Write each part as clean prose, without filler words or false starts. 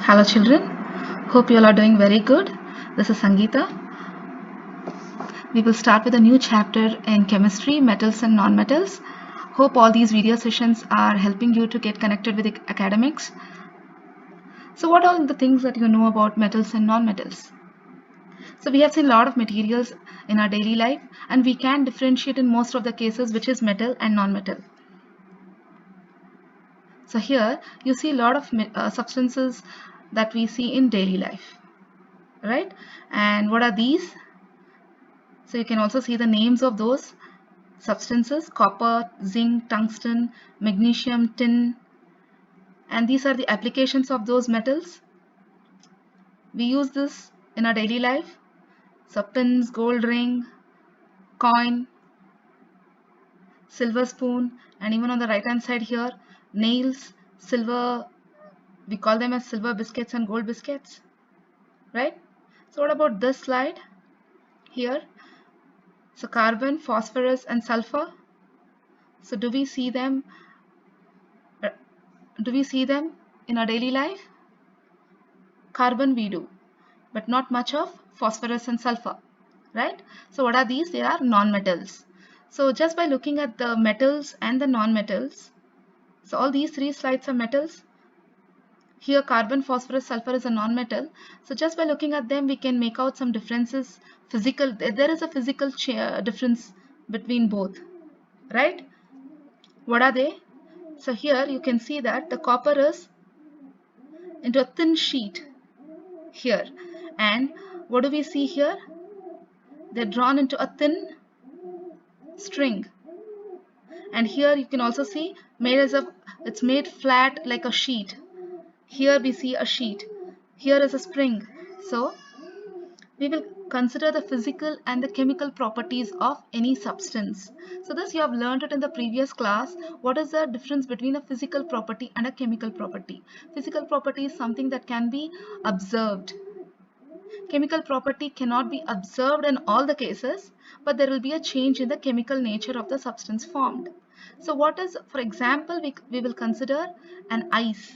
Hello children, hope you all are doing very good. This is Sangeeta. We will start with a new chapter in chemistry, metals and non-metals. Hope all these video sessions are helping you to get connected with academics. So what are the things that you know about metals and non-metals? So we have seen a lot of materials in our daily life and we can differentiate in most of the cases which is metal and non-metal. So here you see a lot of substances that we see in daily life, right? And what are these? So you can also see the names of those substances: copper, zinc, tungsten, magnesium, tin, and these are the applications of those metals. We use this in our daily life. So pins, gold ring, coin, silver spoon, and even on the right hand side here, nails, silver, we call them as silver biscuits and gold biscuits, right? So what about this slide here? So carbon, phosphorus and sulfur. So do we see them in our daily life? Carbon we do, but not much of phosphorus and sulfur, right? So what are these? They are non-metals. So just by looking at the metals and the non-metals, so all these three slides are metals. Here carbon, phosphorus, sulfur is a non-metal. So just by looking at them, we can make out some differences. There is a physical difference between both, right? What are they? So here you can see that the copper is into a thin sheet here, and what do we see here? They're drawn into a thin string, and here you can also see it's made flat like a sheet. Here we see a sheet, here is a spring. So we will consider the physical and the chemical properties of any substance. So this you have learned it in the previous class. What is the difference between a physical property and a chemical property? Physical property is something that can be observed. Chemical property cannot be observed in all the cases, but there will be a change in the chemical nature of the substance formed. So what is, for example, we will consider an ice.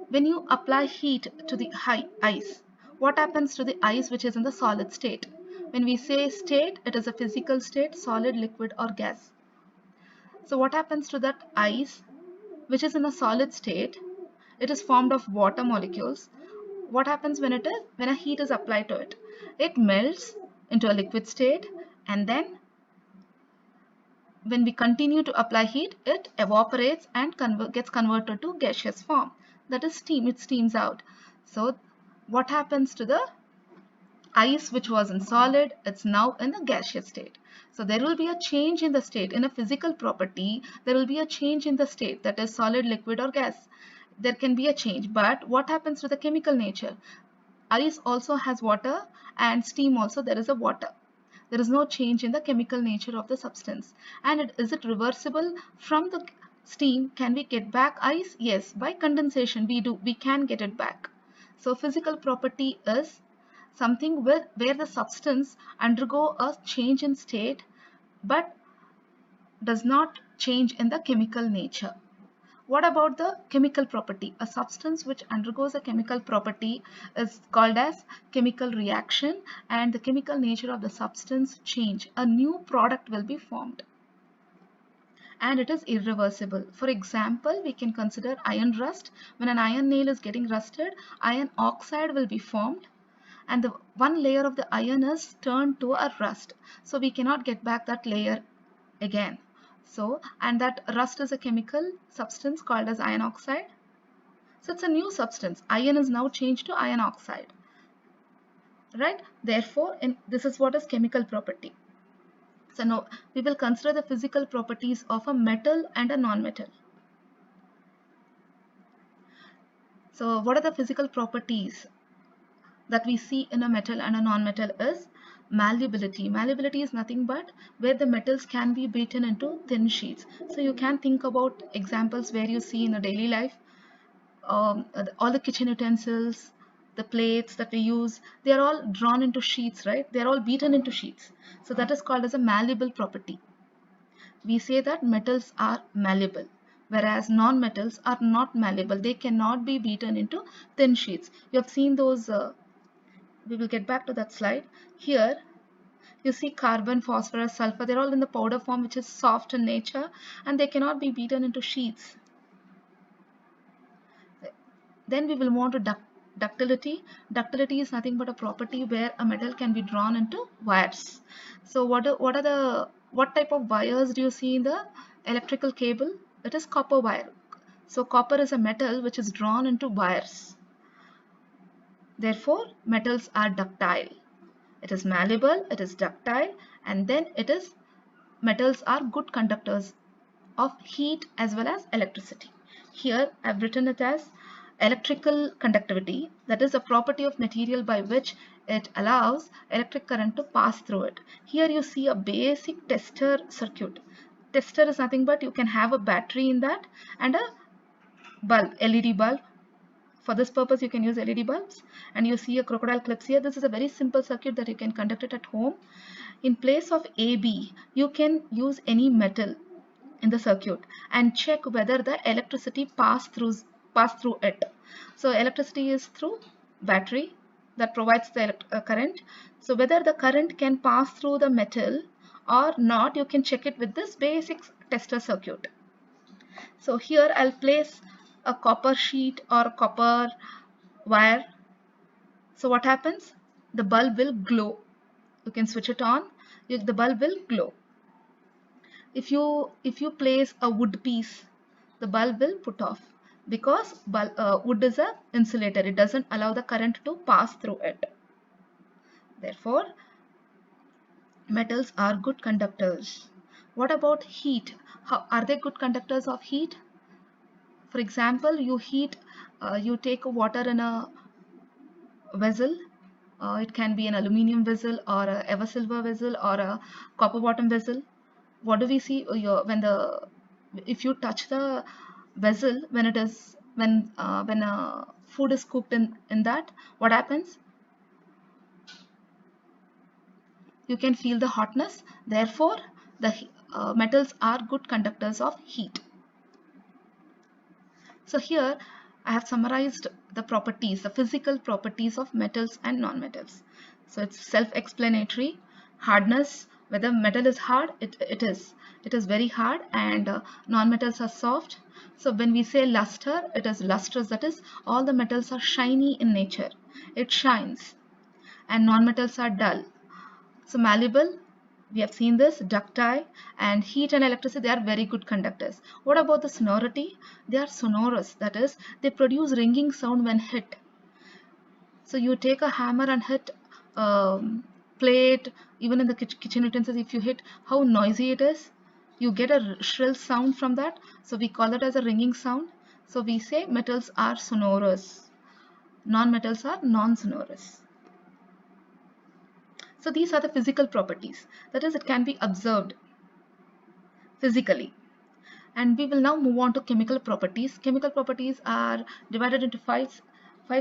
When you apply heat to the ice, what happens to the ice which is in the solid state? When we say state, it is a physical state, solid, liquid or gas. So what happens to that ice which is in a solid state? It is formed of water molecules. What happens when a heat is applied to it? It melts into a liquid state, and then when we continue to apply heat, it evaporates and gets converted to gaseous form. That is steam. It steams out. So what happens to the ice which was in solid? It's now in a gaseous state. So there will be a change in the state. In a physical property, there will be a change in the state, that is solid, liquid or gas. There can be a change. But what happens to the chemical nature? Ice also has water, and steam also, there is a water. There is no change in the chemical nature of the substance. And is it reversible? From the steam, can we get back ice? Yes, by condensation we can get it back. So physical property is something where the substance undergo a change in state but does not change in the chemical nature. What about the chemical property? A substance which undergoes a chemical property is called as chemical reaction, and the chemical nature of the substance change. A new product will be formed, and it is irreversible. For example, we can consider iron rust. When an iron nail is getting rusted, iron oxide will be formed, and the one layer of the iron is turned to a rust. So we cannot get back that layer again. So, and that rust is a chemical substance called as iron oxide. So it's a new substance. Iron is now changed to iron oxide, right? Therefore, this is what is chemical property. So now we will consider the physical properties of a metal and a non-metal. So what are the physical properties that we see in a metal and a non-metal? Is malleability. Malleability is nothing but where the metals can be beaten into thin sheets. So you can think about examples where you see in a daily life, all the kitchen utensils, the plates that we use, they are all drawn into sheets, right? They are all beaten into sheets. So that is called as a malleable property. We say that metals are malleable. whereas non-metals are not malleable. They cannot be beaten into thin sheets. You have seen those, we will get back to that slide. Here you see carbon, phosphorus, sulfur, they're all in the powder form, which is soft in nature, and they cannot be beaten into sheets. Then we will move on to ductility. Ductility is nothing but a property where a metal can be drawn into wires. So what type of wires do you see in the electrical cable? It is copper wire. So copper is a metal which is drawn into wires. Therefore, metals are ductile. It is malleable, it is ductile, and then metals are good conductors of heat as well as electricity. Here I've written it as electrical conductivity, that is a property of material by which it allows electric current to pass through it. Here you see a basic tester circuit. Tester is nothing but you can have a battery in that and a bulb, LED bulb. For this purpose you can use LED bulbs, and you see a crocodile clips here. This is a very simple circuit that you can conduct it at home. In place of AB, you can use any metal in the circuit and check whether the electricity pass through it. So electricity is through battery that provides the current. So whether the current can pass through the metal or not, you can check it with this basic tester circuit. So here I'll place a copper sheet or copper wire. So what happens? The bulb will glow. You can switch it on. The bulb will glow. If you place a wood piece, the bulb will put off because wood is a insulator. It doesn't allow the current to pass through it. Therefore, metals are good conductors. What about heat? How are they good conductors of heat? For example, you take water in a vessel. It can be an aluminium vessel or a ever silver vessel or a copper bottom vessel. What do we see? If you touch the vessel when food is cooked in that, what happens? You can feel the hotness. Therefore, the metals are good conductors of heat. So here I have summarized the properties, the physical properties of metals and non-metals. So it's self-explanatory. Hardness, whether metal is hard, it is very hard, and non-metals are soft. So when we say luster, it is lustrous, that is all the metals are shiny in nature. It shines. And non-metals are dull. So malleable, we have seen this, ductile, and heat and electricity, they are very good conductors. What about the sonority? They are sonorous, that is, they produce ringing sound when hit. So you take a hammer and hit plate, even in the kitchen utensils, if you hit, how noisy it is. You get a shrill sound from that. So we call it as a ringing sound. So we say metals are sonorous. Non-metals are non-sonorous. So these are the physical properties. That is, it can be observed physically. And we will now move on to chemical properties. Chemical properties are divided into five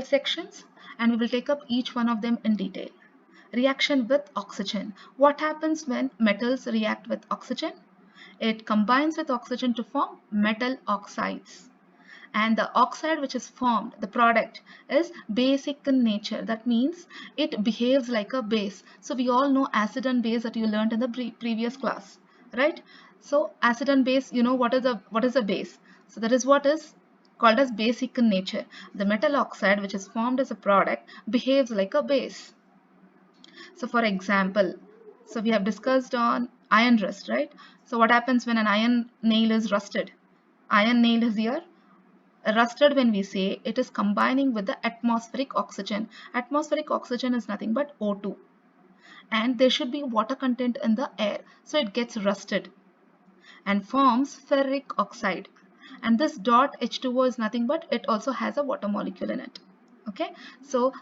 sections, and we will take up each one of them in detail. Reaction with oxygen. What happens when metals react with oxygen? It combines with oxygen to form metal oxides. And the oxide which is formed, the product, is basic in nature. That means it behaves like a base. So we all know acid and base that you learned in the previous class, right? So acid and base, you know what is a base. So that is what is called as basic in nature. The metal oxide which is formed as a product behaves like a base. So for example, so we have discussed on iron rust, right? So what happens when an iron nail is rusted? Iron nail is here rusted. When we say it is combining with the atmospheric oxygen. Atmospheric oxygen is nothing but O2, and there should be water content in the air, so it gets rusted and forms ferric oxide. And this dot H2O is nothing but it also has a water molecule in it. Okay, so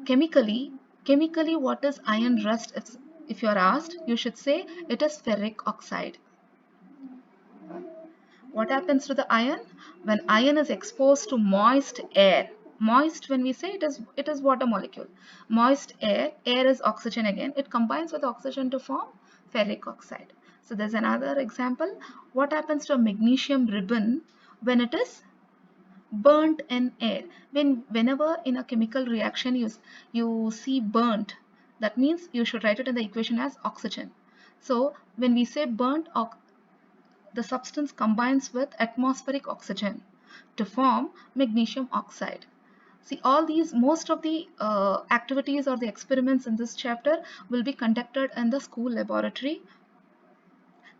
chemically what is iron rust? If you are asked, you should say it is ferric oxide. What happens to the iron? When iron is exposed to moist air, moist, when we say it is water molecule, moist air is oxygen again, it combines with oxygen to form ferric oxide. So there's another example. What happens to a magnesium ribbon when it is burnt in air. Whenever in a chemical reaction you see burnt, that means you should write it in the equation as oxygen. So when we say burnt, the substance combines with atmospheric oxygen to form magnesium oxide. See, all these, most of the activities or the experiments in this chapter will be conducted in the school laboratory.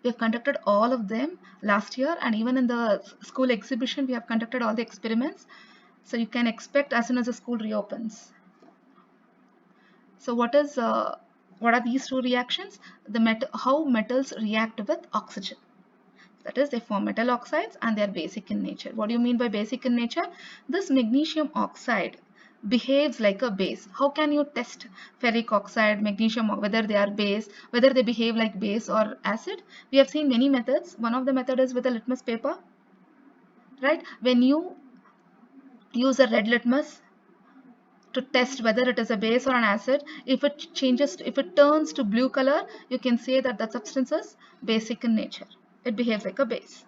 We have conducted all of them last year, and even in the school exhibition we have conducted all the experiments. So you can expect as soon as the school reopens. So what are these two reactions? How metals react with oxygen. That is, they form metal oxides and they are basic in nature. What do you mean by basic in nature? This magnesium oxide behaves like a base. How can you test ferric oxide, magnesium, whether they are base, whether they behave like base or acid? We have seen many methods. One of the method is with a litmus paper, right? When you use a red litmus to test whether it is a base or an acid, if it turns to blue color, you can say that the substance is basic in nature. It behaves like a base.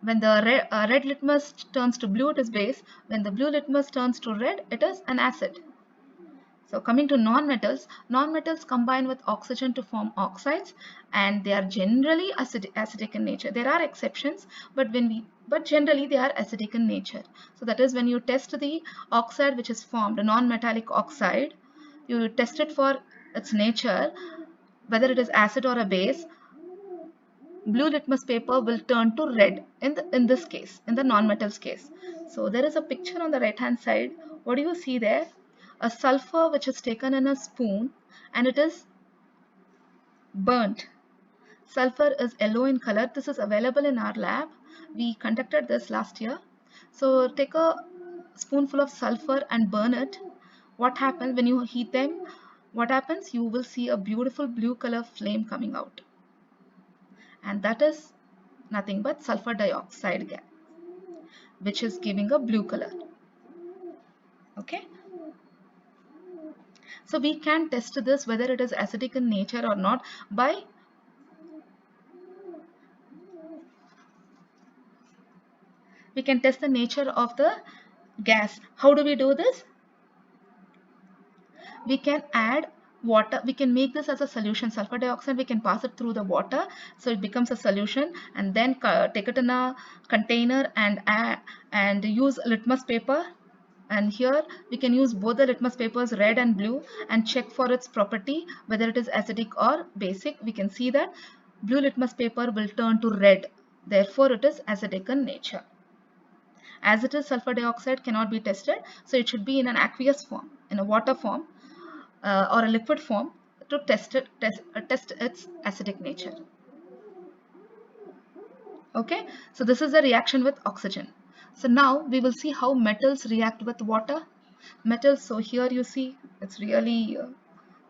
When the red litmus turns to blue, it is base. When the blue litmus turns to red, it is an acid. So coming to nonmetals, nonmetals combine with oxygen to form oxides, and they are generally acidic in nature. There are exceptions, but generally they are acidic in nature. So that is, when you test the oxide which is formed, a non-metallic oxide, you test it for its nature, whether it is acid or a base. Blue litmus paper will turn to red in this case, in the nonmetals case. So there is a picture on the right hand side. What do you see there? A sulfur which is taken in a spoon and it is burnt. Sulfur is yellow in color. This is available in our lab. We conducted this last year. So take a spoonful of sulfur and burn it. What happens when you heat them? What happens? You will see a beautiful blue color flame coming out, and that is nothing but sulfur dioxide gas, which is giving a blue color. Okay, so we can test this whether it is acidic in nature or not by we can test the nature of the gas. How do we do this? We can add water. We can make this as a solution, sulfur dioxide. We can pass it through the water so it becomes a solution, and then take it in a container and use litmus paper. And here we can use both the litmus papers, red and blue, and check for its property whether it is acidic or basic. We can see that blue litmus paper will turn to red, therefore it is acidic in nature. As it is, sulfur dioxide cannot be tested, so it should be in an aqueous form, in a water form, or a liquid form to test its acidic nature. Okay, so this is the reaction with oxygen. So now we will see how metals react with water. Metals, so here you see it's really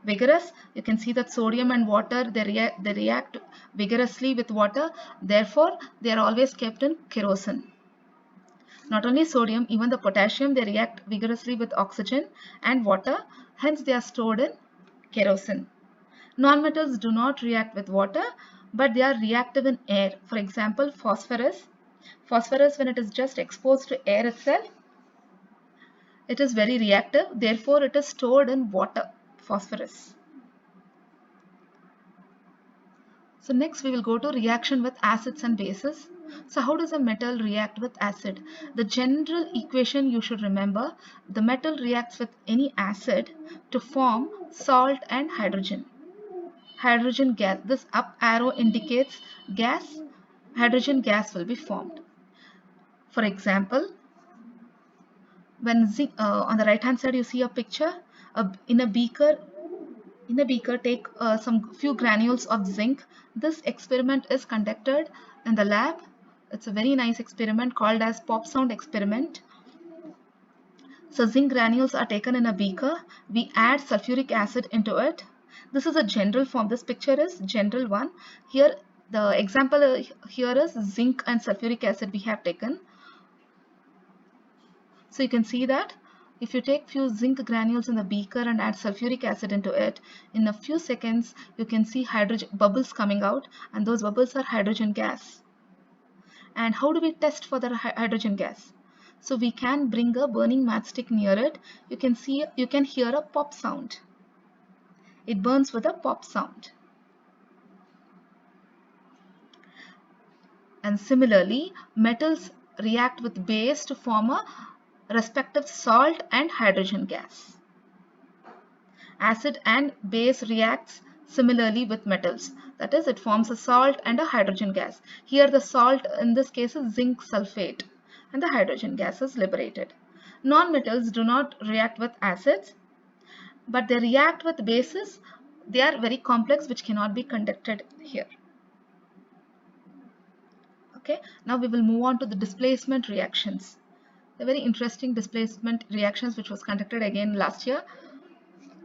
vigorous. You can see that sodium and water, they react vigorously with water. Therefore they are always kept in kerosene. Not only sodium, even the potassium, they react vigorously with oxygen and water. Hence they are stored in kerosene. Nonmetals do not react with water, but they are reactive in air. For example, phosphorus. Phosphorus, when it is just exposed to air itself, it is very reactive. Therefore it is stored in water, phosphorus. So next we will go to reaction with acids and bases. So how does a metal react with acid? The general equation you should remember: the metal reacts with any acid to form salt and hydrogen. Hydrogen gas, this up arrow indicates gas. Hydrogen gas will be formed. For example, when on the right hand side you see a picture in a beaker. In a beaker, take some few granules of zinc. This experiment is conducted in the lab. It's a very nice experiment called as pop sound experiment. So zinc granules are taken in a beaker. We add sulfuric acid into it. This is a general form. This picture is general one. Here the example here is zinc and sulfuric acid we have taken. So you can see that if you take few zinc granules in the beaker and add sulfuric acid into it, in a few seconds you can see hydrogen bubbles coming out, and those bubbles are hydrogen gas. And how do we test for the hydrogen gas? So we can bring a burning matchstick near it. You can hear a pop sound. It burns with a pop sound. And similarly, metals react with base to form a respective salt and hydrogen gas. Acid and base reacts similarly with metals. That is, it forms a salt and a hydrogen gas. Here the salt in this case is zinc sulfate and the hydrogen gas is liberated. Non-metals do not react with acids, but they react with bases. They are very complex, which cannot be conducted here. Okay, now we will move on to the displacement reactions. The very interesting displacement reactions which was conducted again last year.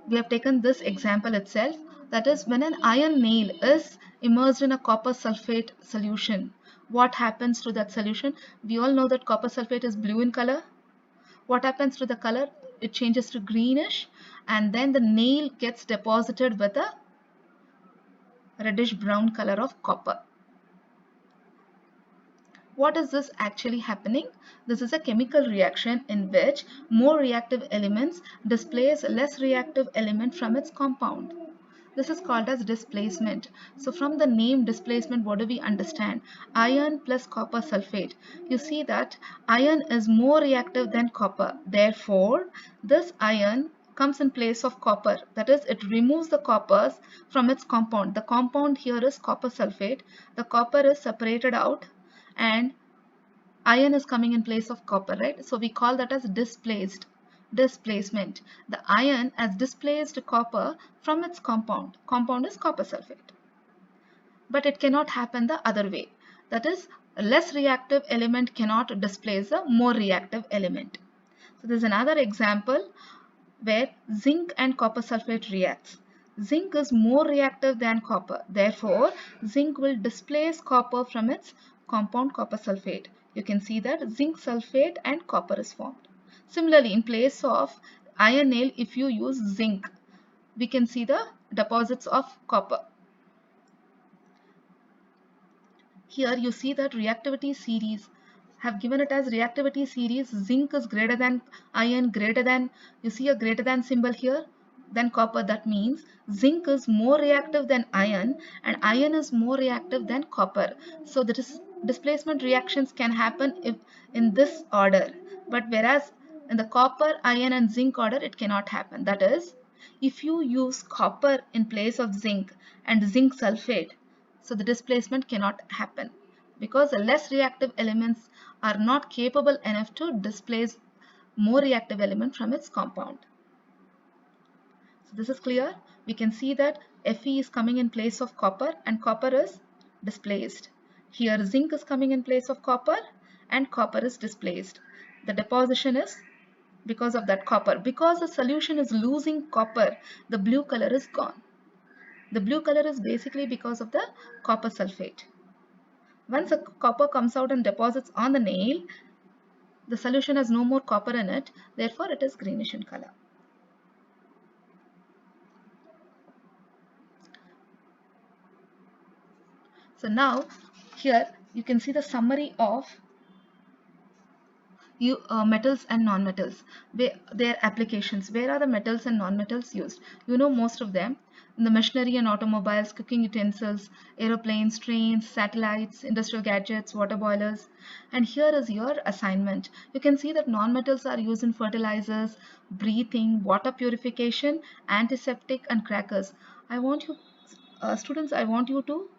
We have taken this example itself, that is, when an iron nail is immersed in a copper sulfate solution, what happens to that solution? We all know that copper sulfate is blue in color. What happens to the color? It changes to greenish, and then the nail gets deposited with a reddish brown color of copper. What is this actually happening? This is a chemical reaction in which more reactive elements displace less reactive element from its compound. This is called as displacement. So from the name displacement, what do we understand? Iron plus copper sulfate. You see that iron is more reactive than copper. Therefore, this iron comes in place of copper. That is, it removes the coppers from its compound. The compound here is copper sulfate. The copper is separated out and iron is coming in place of copper, right? So we call that as displacement. The iron has displaced copper from its compound. Compound is copper sulfate. But it cannot happen the other way. That is, a less reactive element cannot displace a more reactive element. So this is another example where zinc and copper sulfate reacts. Zinc is more reactive than copper. Therefore, zinc will displace copper from its compound copper sulfate. You can see that zinc sulfate and copper is formed. Similarly, in place of iron nail, if you use zinc, we can see the deposits of copper. Here you see that reactivity series have given it as reactivity series. Zinc is greater than iron, greater than, you see a greater than symbol here, than copper. That means zinc is more reactive than iron and iron is more reactive than copper. So the displacement reactions can happen if in this order, but whereas in the copper, iron and zinc order it cannot happen. That is, if you use copper in place of zinc and zinc sulfate, so the displacement cannot happen because the less reactive elements are not capable enough to displace more reactive element from its compound. So this is clear. We can see that Fe is coming in place of copper and copper is displaced. Here zinc is coming in place of copper and copper is displaced. The deposition is because of that copper. Because the solution is losing copper, the blue color is gone. The blue color is basically because of the copper sulfate. Once the copper comes out and deposits on the nail, the solution has no more copper in it, therefore it is greenish in color. So now here you can see the summary of metals and non-metals, their applications. Where are the metals and non-metals used? You know most of them in the machinery and automobiles, cooking utensils, aeroplanes, trains, satellites, industrial gadgets, water boilers. And here is your assignment. You can see that non-metals are used in fertilizers, breathing, water purification, antiseptic and crackers. I want you students, I want you to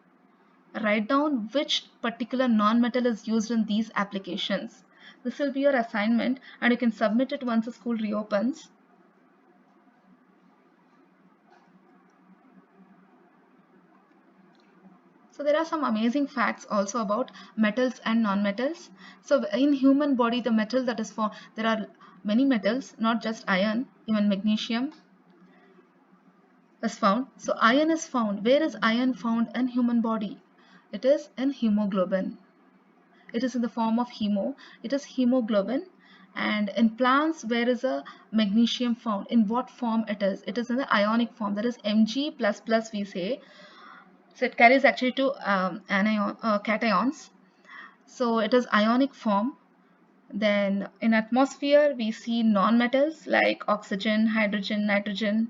write down which particular non-metal is used in these applications. This will be your assignment and you can submit it once the school reopens. So there are some amazing facts also about metals and non-metals. So in human body, the metal that is formed, there are many metals, not just iron, even magnesium is found. So iron is found. Where is iron found in human body? It is in hemoglobin. It is in the form of hemo. It is hemoglobin. And in plants, where is a magnesium found? In what form it is? It is in the ionic form. That is Mg++ we say. So it carries actually two cations. So it is ionic form. Then in atmosphere we see non-metals like oxygen, hydrogen, nitrogen.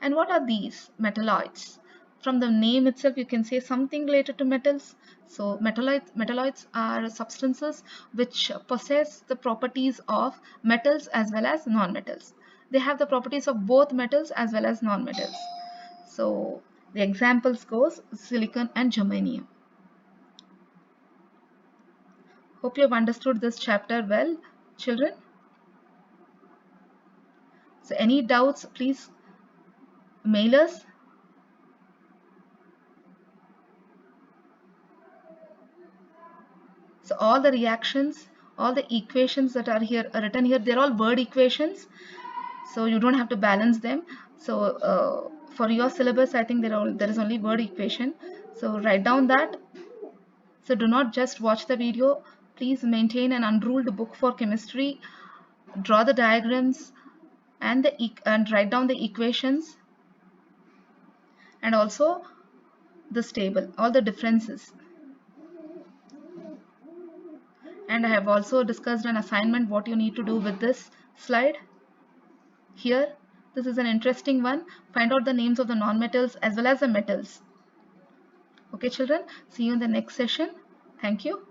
And what are these? Metalloids. From the name itself, you can say something related to metals. So metalloids are substances which possess the properties of metals as well as non-metals. They have the properties of both metals as well as non-metals. So the examples goes silicon and germanium. Hope you have understood this chapter well, children. So any doubts, please mail us. So all the reactions, all the equations that are here written here, they're all word equations. So you don't have to balance them. So for your syllabus, I think there is only word equation. So write down that. So do not just watch the video. Please maintain an unruled book for chemistry. Draw the diagrams and write down the equations and also this table, all the differences. And I have also discussed an assignment what you need to do with this slide. Here, this is an interesting one. Find out the names of the non-metals as well as the metals. Okay, children, see you in the next session. Thank you.